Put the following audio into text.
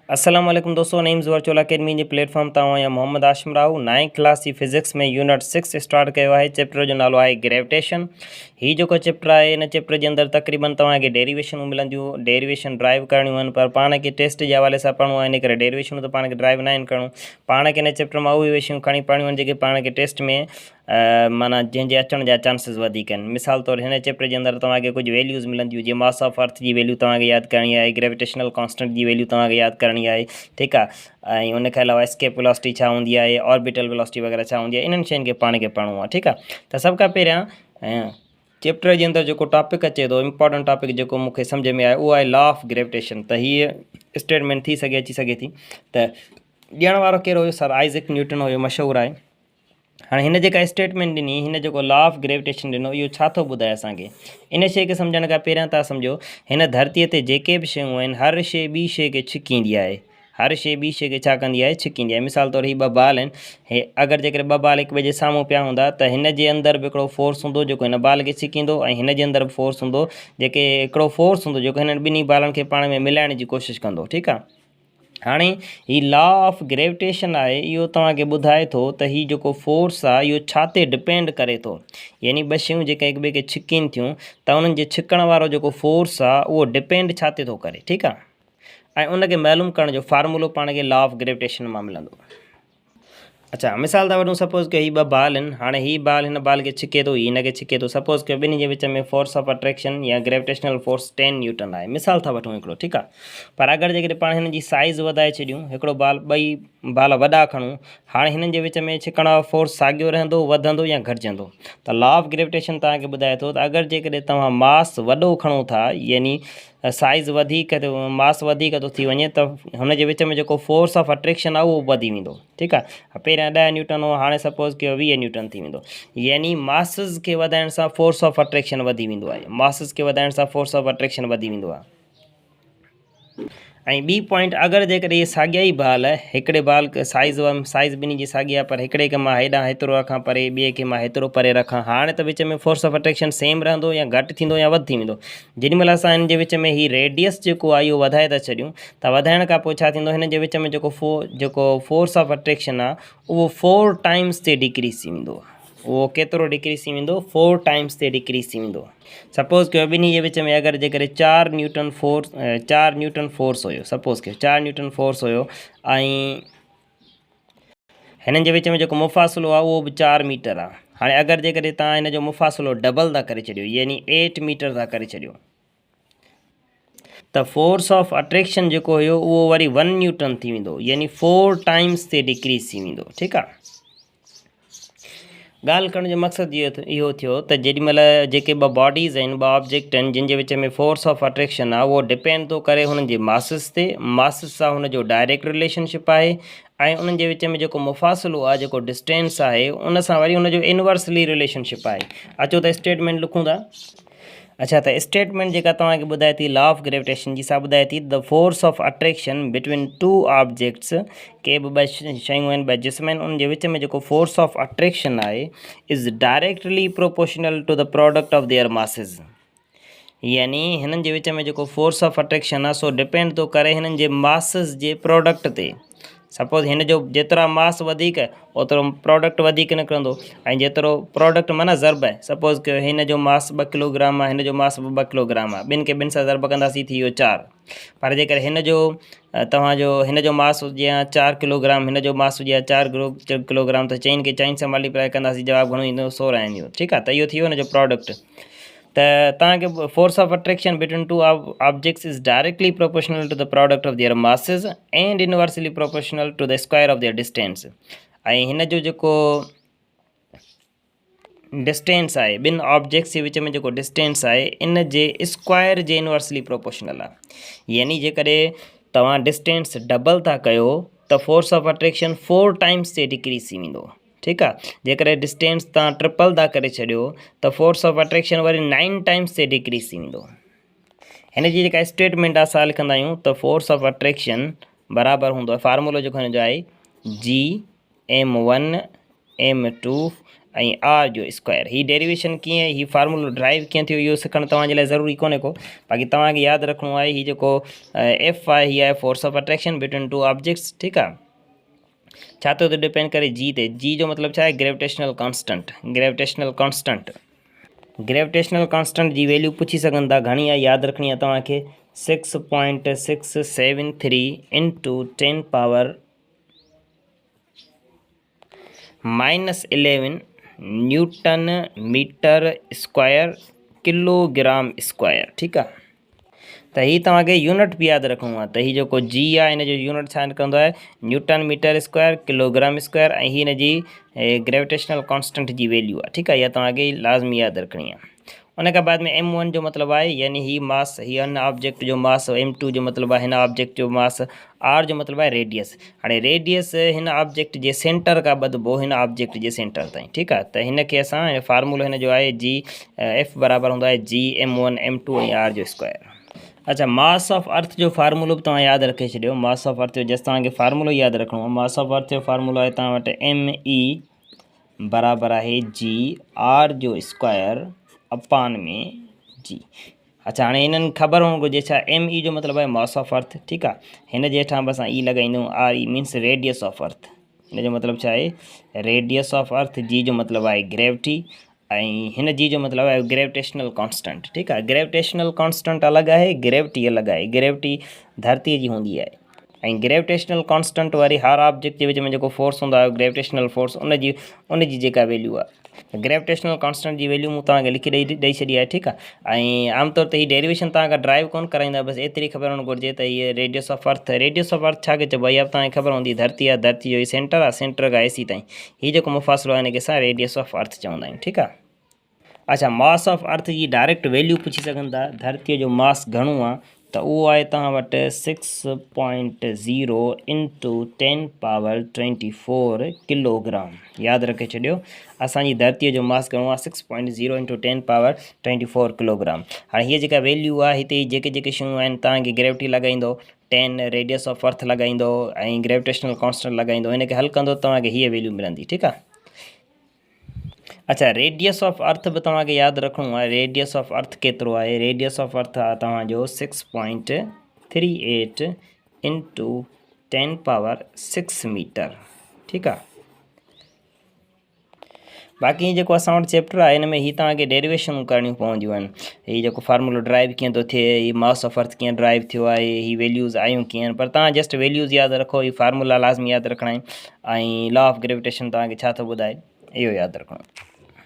अस्सलाम वालेकुम दोस्तों, नईम्स वर्चुअल अकेडमी जे प्लेटफॉर्म तां आहियां मोहम्मद आशिम राव। 9th क्लास जी फिज़िक्स में यूनिट 6 स्टार्ट कयो आहे। चैप्टर जो नालो आहे ग्रेविटेशन। ही जेको चैप्टर आहे, इन चैप्टर जे अंदरि तक़रीबन तव्हांखे डेरिवेशनूं मिलंदियूं, डेरिवेशन ड्राइव करणियूं आहिनि, पर पाण खे टेस्ट जे हवाले सां पढ़णो आहे, इन करे डेरिवेशनूं त पाण खे ड्राइव न आहिनि करणो। पाण खे इन चैप्टर मां उहे विषयूं खणी पढ़णियूं आहिनि जेके पाण खे टेस्ट में माना जंहिंजे अचण जा चांसिस वधीक आहिनि। मिसाल तौरु हिन चैप्टर जे अंदरि तव्हांखे कुझु वैल्यूज़ मिलंदियूं, जीअं मास ऑफ अर्थ जी वैल्यू तव्हांखे यादि करणी आहे, ग्रेविटेशनल कॉन्स्टेंट जी वैल्यू तव्हांखे यादि करणी आहे, ठीकु आहे। ऐं उनखे अलावा एस्केप वेलोसिटी छा हूंदी आहे, ऑर्बिटल वेलोसिटी वग़ैरह छा हूंदी आहे, इन्हनि शयुनि खे पाण खे पढ़णो आहे, ठीकु आहे। त सभ खां पहिरियां चैप्टर जे अंदरि जेको टॉपिक अचे थो, इम्पॉर्टेंट टॉपिक जेको मूंखे सम्झ में आहे, उहो आहे लॉ ऑफ ग्रेविटेशन। त हीअ स्टेटमेंट थी सघे अची सघे थी त ॾियण वारो कहिड़ो हुयो? सर आइज़ैक न्यूटन हुयो, मशहूरु आहे। हाणे हिन जेका स्टेटमेंट ॾिनी, हिन जेको लॉ ऑफ ग्रेविटेशन ॾिनो, इहो छा थो ॿुधाए असांखे? इन शइ खे सम्झण खां पहिरियां तव्हां सम्झो, हिन धरतीअ ते जेके बि शयूं आहिनि, हर शइ ॿी शइ खे छिकींदी आहे। हर शइ ॿी शइ खे छा कंदी आहे? छिकींदी आहे। मिसाल तौरु हीअ ॿ बाल आहिनि, हे अगरि जेकॾहिं ॿ बाल हिक ॿिए जे साम्हूं पिया हूंदा त हिन जे अंदरि बि हिकिड़ो फोर्स हूंदो जेको हिन बाल खे छिकींदो, ऐं हिन जे अंदरि बि फोर्स हूंदो जेके हिकिड़ो फोर्स हूंदो जेको हिननि ॿिन्ही बालनि खे पाण में मिलाइण जी कोशिशि कंदो, ठीकु आहे। हाणे ही लॉ ऑफ ग्रेविटेशन आहे, इहो तव्हांखे ॿुधाए थो त हीउ जेको फोर्स आहे इहो छा ते डिपेंड करे थो। यानी ॿ शयूं जेके हिक ॿिए खे छिकीनि थियूं त उन्हनि जे छिकण वारो जेको फोर्स आहे उहो डिपेंड छा ते थो करे, ठीकु आहे। ऐं उनखे मालूम करण जो फार्मूलो पाण खे लॉ ऑफ ग्रेविटेशन मां मिलंदो। अच्छा, मिसाल था वठूं, सपोज़ कयो हीअ ॿ बाल आहिनि। हाणे हीअ बाल हिन बाल खे छिके थो, हीअ हिनखे छिके थो। सपोज़ कयो ॿिन्ही जे विच में फोर्स ऑफ अट्रैक्शन या ग्रेविटेशनल फोर्स 10 न्यूटन आहे। मिसाल था वठूं हिकिड़ो, ठीकु आहे। पर अगरि जेकॾहिं पाण हिन जी साइज़ वधाए छॾियूं, हिकिड़ो बाल, ॿई बाल वॾा खणूं, हाणे हिननि जे विच में छिकण वारो फोर्स साॻियो रहंदो, वधंदो या घटिजंदो? त लॉ ऑफ ग्रेविटेशन तव्हांखे ॿुधाए थो त अगरि जेकॾहिं तव्हां मास वॾो खणो था, यानी साइज़ वधीक, मास वधीक थो थी वञे, त हुन जे विच में जेको फोर्स ऑफ अट्रैक्शन आहे उहो वधी वेंदो, ठीकु आहे। पहिरियां 10 न्यूटन हो, हाणे सपोज़ कयो 20 न्यूटन थी वेंदो। यानी मासिस खे वधाइण सां फोर्स ऑफ अट्रैक्शन वधी वेंदो आहे। मासिस खे वधाइण सां फोर्स ऑफ अट्रैक्शन वधी वेंदो आहे। ऐं ॿी पॉइंट, अगरि जेकॾहिं इहे साॻिया ई बाल, हिकिड़े बाल साइज़ ॿिन्ही जी साॻी आहे, पर हिकिड़े खे मां हेॾां हेतिरो रखां परे, ॿिए खे मां हेतिरो परे रखां, हाणे त विच में फोर्स ऑफ अट्रैक्शन सेम रहंदो या घटि थींदो या वधि थी वेंदो? जेॾीमहिल असां हिन जे विच में ही रेडियस जेको आहे इहो वधाए था छॾियूं, त वधाइण खां पोइ छा थींदो? हिन जे विच में जेको फोर्स ऑफ अट्रैक्शन आहे उहो 4 टाइम्स ते डिक्रीज़ थी वेंदो। उहो केतिरो डिक्रीज़ थी वेंदो? 4 टाइम्स ते डिक्रीज़ थी वेंदो। सपोज़ कयो ॿिन्ही जे विच में अगरि जेकॾहिं 4 न्यूटन फोर्स हुयो, सपोज़ कयो 4 न्यूटन फोर्स हुयो, ऐं हिननि जे विच में जेको मुफ़ासिलो आहे उहो बि 4 मीटर आहे। हाणे अगरि जेकॾहिं तव्हां हिन जो मुफ़ासिलो डबल था करे छॾियो, यानी 8 मीटर था करे छॾियो, त फोर्स ऑफ अट्रैक्शन जेको हुयो उहो वरी 1 न्यूटन थी वेंदो, यानी 4 टाइम्स ते डिक्रीज़ थी वेंदो, ठीकु आहे। ॻाल्हि करण जो मक़सदु इहो थियो त जेॾीमहिल जेके ॿ बॉडीज़ आहिनि, ॿ ऑब्जेक्ट आहिनि, जिन जे विच में फोर्स ऑफ अट्रैक्शन आहे उहो डिपेंड थो करे हुननि जे मासिस ते। मासिस सां हुनजो डायरेक्ट रिलेशनशिप आहे, ऐं उन्हनि जे विच में जेको मुफ़ासिलो आहे, जेको डिस्टेंस आहे, उन सां वरी हुनजो इनवर्सली रिलेशनशिप आहे। अचो त स्टेटमेंट लिखूं था। अच्छा, त स्टेटमेंट जेका तव्हांखे ॿुधाए थी लॉ ऑफ ग्रेविटेशन जी, सा ॿुधाए थी the force of attraction between 2 objects. के बि ॿ शयूं आहिनि, ॿ जिस्म आहिनि, उन जे विच में जेको फोर्स ऑफ अट्रैक्शन आहे is directly proportional to the product of their masses. यानी हिननि जे विच में जेको फोर्स ऑफ अट्रैक्शन आहे सो डिपेंड थो करे हिननि जे मासिस जे प्रोडक्ट ते। सपोज़ हिन जो जेतिरा मास वधीक ओतिरो प्रोडक्ट वधीक निकिरंदो, ऐं जेतिरो प्रोडक्ट माना ज़रब आहे। सपोज़ कयो हिन जो मास 2 किलोग्राम आहे, हिन जो मास 2 किलोग्राम आहे, ॿिनि खे ॿिनि सां ज़रब कंदासीं थी वियो 4। पर जेकर हिन जो हिन जो मास हुजे हा 4 किलोग्राम, हिन जो मास हुजे हा 4 किलोग्राम, त चइनि खे 4 सां मल्टीप्लाई कंदासीं, जवाबु घणो ईंदो? 16 ईंदो, ठीकु आहे। त इहो थी वियो हिन जो प्रोडक्ट। त तव्हांखे force of attraction between 2 objects is directly proportional to the product of their masses and inversely proportional to the square of their distance. ऐं हिन जो जेको डिस्टेंस आहे, ॿिनि ऑब्जेक्ट्स जे विच में जेको डिस्टेंस आहे, इन जे स्क्वायर जे इनवर्सली प्रोपोर्शनल आहे। यानी जेकॾहिं तव्हां डिस्टेंस डबल था कयो त फोर्स ऑफ अट्रैक्शन 4 टाइम्स ते डिक्रीज़ थी वेंदो, ठीकु आहे। जेकॾहिं डिस्टेंस तव्हां ट्रिपल था करे छॾियो त फोर्स ऑफ अट्रैक्शन वरी 9 टाइम्स ते डिक्रीज़ थी वेंदो। हिन जी जेका स्टेटमेंट आहे असां लिखंदा आहियूं त फोर्स ऑफ अट्रैक्शन बराबरि हूंदो आहे, फार्मूलो जेको हिन जो आहे G m1 m2 ऐं आर जो स्क्वायर। ही डेरिवेशन कीअं, ही फार्मूलो ड्राइव कीअं थियो इहो सिखणु तव्हांजे लाइ ज़रूरी कोन्हे को, बाक़ी तव्हांखे यादि रखिणो आहे ही जेको एफ आहे हीअ आहे force of attraction between two objects, ठीकु आहे। छा थो डिपेंड करे जी ते, जी जो मतिलबु छा आहे gravitational constant. Gravitational constant, gravitational constant जी वैल्यू पुछी सघनि था, घणी आहे यादि रखणी आहे तव्हांखे 6.673 into 10 power -11 newton metre square kilogram square, ठीकु आहे। त ही तव्हांखे यूनिट बि यादि रखिणो आहे, त ही जेको जी आहे हिन जो यूनिट छा निकिरंदो आहे newton metre square kilogram square, ऐं ही हिन जी ग्रेविटेशनल कांस्टेंट जी वैल्यू आहे, ठीकु आहे। इहा तव्हांखे लाज़मी यादि रखणी आहे। उन खां बाद में m1 जो मतिलबु आहे यानी ही मास, ही हिन ऑब्जेक्ट जो मास, m2 जो मतिलबु आहे हिन ऑब्जेक्ट जो मास, r जो मतिलबु आहे रेडियस। हाणे रेडियस हिन ऑब्जेक्ट जे सेंटर खां ॿधबो हिन ऑब्जेक्ट जे सेंटर ताईं, ठीकु आहे। त हिन खे असां फार्मूलो हिन जो आहे जी एफ बराबरि हूंदो आहे जी m1 m2 ऐं r जो स्क्वायर। अच्छा, मास ऑफ अर्थ जो फार्मूलो बि तव्हां यादि रखे छॾियो। मास ऑफ अर्थ जो जस्ट तव्हांखे फार्मूलो यादि रखिणो आहे। मास ऑफ अर्थ जो फार्मूलो आहे तव्हां वटि me बराबरि आहे जी आर जो स्क्वायर अपान में जी। अच्छा, हाणे हिननि ख़बर हुअणु घुरिजे छा me जो मतिलबु आहे मास ऑफ अर्थ, ठीकु आहे। हिन जे हेठां बि असां ई लॻाईंदा आहियूं, R E means radius of earth. हिन जो मतिलबु छा आहे रेडियस ऑफ अर्थ। जी जो मतिलबु आहे ग्रेविटी, ऐं हिन जी जो मतिलबु आहे ग्रेविटेशनल कांस्टेंट, ठीकु आहे। ग्रेविटेशनल कांस्टेंट अलॻि आहे, ग्रेविटी अलॻि आहे। ग्रेविटी धरतीअ जी हूंदी आहे, ऐं ग्रेविटेशनल कांस्टेंट वरी हर ऑब्जेक्ट जे विच में जेको फोर्स हूंदो आहे ग्रेविटेशनल फोर्स, उन जी जेका वैल्यू आहे ग्रेविटेशनल कांस्टेंट जी वैल्यू मूं तव्हांखे लिखी ॾेई छॾी आहे, ठीकु आहे। ऐं आमतौर ते ही डेरिवेशन तव्हांखां ड्राइव कोन कराईंदा, बसि एतिरी ख़बर हुअणु घुरिजे त हीअ radius of earth. Radius of अर्थ छा खे चइबो आहे इहा तव्हांखे ख़बर हूंदी, धरती आहे, धरती जो ही सेंटर आहे, सेंटर खां एसी ताईं हीअ जेको मुफ़ासिलो आहे हिनखे असां रेडियस ऑफ अर्थ चवंदा आहियूं, ठीकु आहे। अच्छा, मास ऑफ अर्थ जी डायरेक्ट वैल्यू पुछी सघनि था, धरतीअ जो मास घणो आहे, त उहो आहे तव्हां वटि 6.0 इंटू 10 पावर 24 किलोग्राम। यादि रखे छॾियो, असांजी धरतीअ जो मास घणो आहे 6.0 इंटू 10 पावर 24 किलोग्राम। हाणे हीअ जेका वैल्यू आहे हिते जेके जेके शयूं आहिनि तव्हांखे ग्रेविटी लॻाईंदो, 10 रेडियस ऑफ अर्थ लॻाईंदो, ऐं ग्रेविटेशनल कांस्टेंट लॻाईंदो, हिनखे हल कंदो तव्हांखे हीअ वैल्यू मिलंदी, ठीकु आहे। अच्छा, रेडियस ऑफ अर्थ बि तव्हांखे यादि रखिणो आहे। रेडियस ऑफ अर्थ केतिरो आहे, रेडियस ऑफ अर्थ आहे तव्हांजो 6.38 इंटू 10 पावर 6 मीटर, ठीकु आहे। बाक़ी जेको असां वटि चैप्टर आहे हिन में ही तव्हांखे डेरिवेशन करणियूं पवंदियूं आहिनि। हीअ जेको फार्मूलो ड्राइव कीअं थो थिए, ही मास ऑफ अर्थ कीअं ड्राइव थियो आहे, ही वैल्यूज़ आयूं कीअं, पर तव्हां जस्ट वैल्यूज़ यादि रखो, ही फार्मूला लाज़मी यादि रखणा आहिनि, ऐं लॉ ऑफ ग्रेविटेशन तव्हांखे छा थो ॿुधाए इहो यादि रखणो।